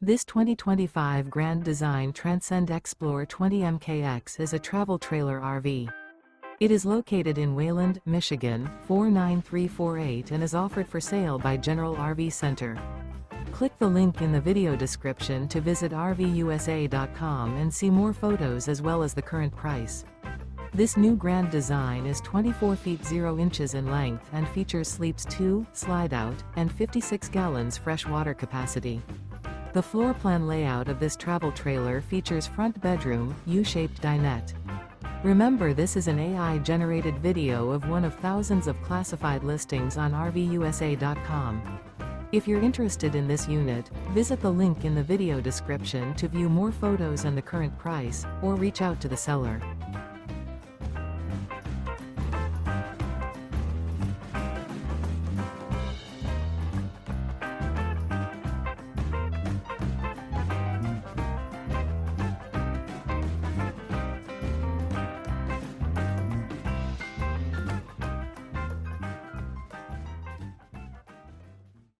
This 2025 Grand Design Transcend Xplor 20 MKX is a travel trailer RV. It is located in Wayland, Michigan, 49348 and is offered for sale by General RV Center. Click the link in the video description to visit RVUSA.com and see more photos as well as the current price. This new Grand Design is 24 feet 0 inches in length and features sleeps 2, Slideout, and 56 gallons fresh water capacity. The floor plan layout of this travel trailer features front bedroom, U-shaped dinette. Remember, this is an AI-generated video of one of thousands of classified listings on RVUSA.com. If you're interested in this unit, visit the link in the video description to view more photos and the current price, or reach out to the seller.